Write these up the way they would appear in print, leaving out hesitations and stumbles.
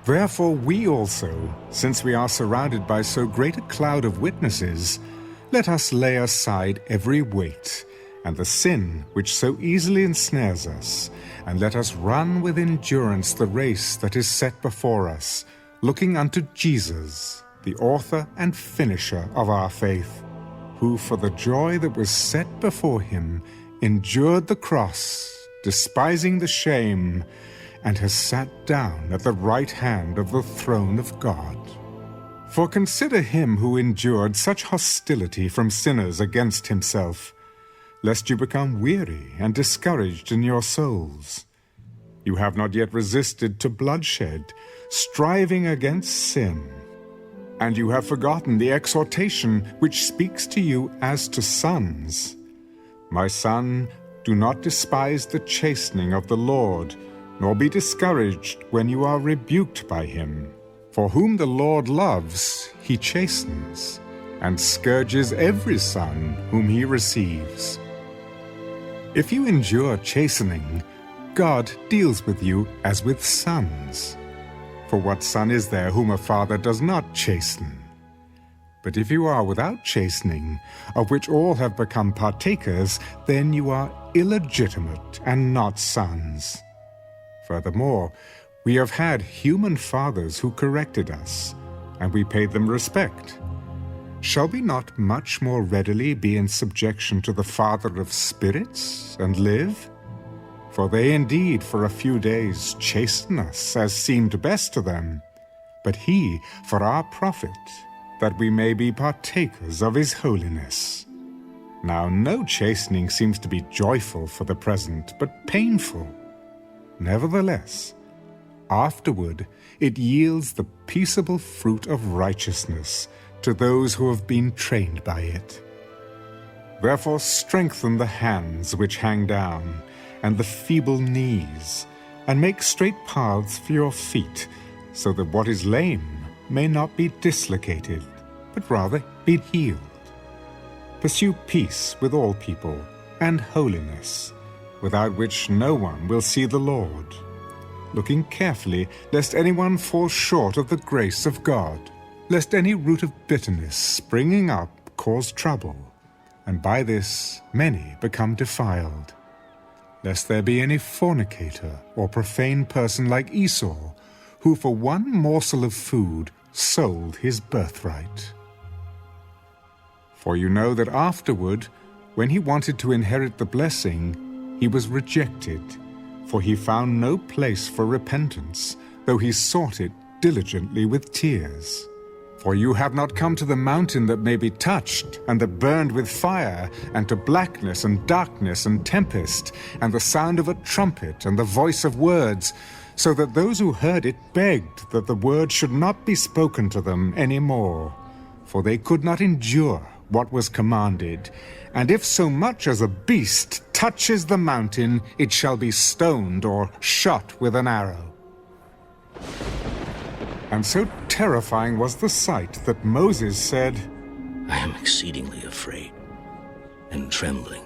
Therefore we also, since we are surrounded by so great a cloud of witnesses, let us lay aside every weight, and the sin which so easily ensnares us, and let us run with endurance the race that is set before us, looking unto Jesus, the author and finisher of our faith, who for the joy that was set before him endured the cross, despising the shame, and has sat down at the right hand of the throne of God. For consider him who endured such hostility from sinners against himself, lest you become weary and discouraged in your souls. You have not yet resisted to bloodshed, striving against sin. And you have forgotten the exhortation which speaks to you as to sons. My son, do not despise the chastening of the Lord, nor be discouraged when you are rebuked by him. For whom the Lord loves, he chastens, and scourges every son whom he receives. If you endure chastening, God deals with you as with sons. For what son is there whom a father does not chasten? But if you are without chastening, of which all have become partakers, then you are illegitimate and not sons. Furthermore, we have had human fathers who corrected us, and we paid them respect. Shall we not much more readily be in subjection to the Father of spirits and live? For they indeed for a few days chasten us as seemed best to them, but he for our profit, that we may be partakers of his holiness. Now no chastening seems to be joyful for the present, but painful. Nevertheless, afterward it yields the peaceable fruit of righteousness to those who have been trained by it. Therefore strengthen the hands which hang down, and the feeble knees, and make straight paths for your feet, so that what is lame may not be dislocated, but rather be healed. Pursue peace with all people, and holiness, without which no one will see the Lord, looking carefully lest anyone fall short of the grace of God, lest any root of bitterness springing up cause trouble, and by this many become defiled. Lest there be any fornicator or profane person like Esau, who for one morsel of food sold his birthright. For you know that afterward, when he wanted to inherit the blessing, he was rejected, for he found no place for repentance, though he sought it diligently with tears. For you have not come to the mountain that may be touched, and that burned with fire, and to blackness and darkness and tempest, and the sound of a trumpet and the voice of words, so that those who heard it begged that the word should not be spoken to them any more, for they could not endure what was commanded. And if so much as a beast touches the mountain, it shall be stoned or shot with an arrow. And so terrifying was the sight that Moses said, I am exceedingly afraid and trembling.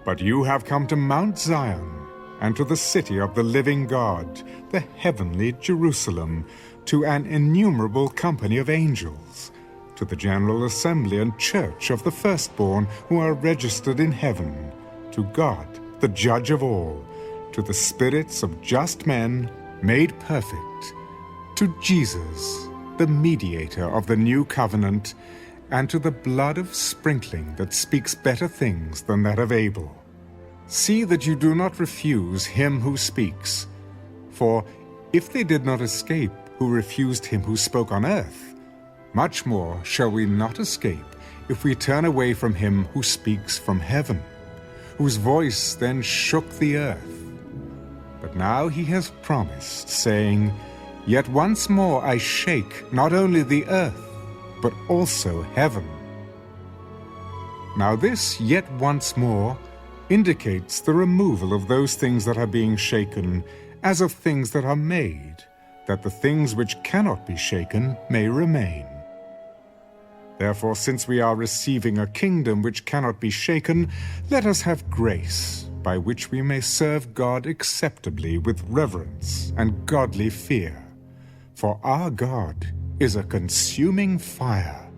But you have come to Mount Zion, and to the city of the living God, the heavenly Jerusalem, to an innumerable company of angels, to the general assembly and church of the firstborn who are registered in heaven, to God, the judge of all, to the spirits of just men made perfect, to Jesus, the mediator of the new covenant, and to the blood of sprinkling that speaks better things than that of Abel. See that you do not refuse him who speaks. For if they did not escape who refused him who spoke on earth, much more shall we not escape if we turn away from him who speaks from heaven, whose voice then shook the earth. But now he has promised, saying, Yet once more I shake not only the earth, but also heaven. Now this yet once more indicates the removal of those things that are being shaken, as of things that are made, that the things which cannot be shaken may remain. Therefore, since we are receiving a kingdom which cannot be shaken, let us have grace, by which we may serve God acceptably with reverence and godly fear, For our God is a consuming fire.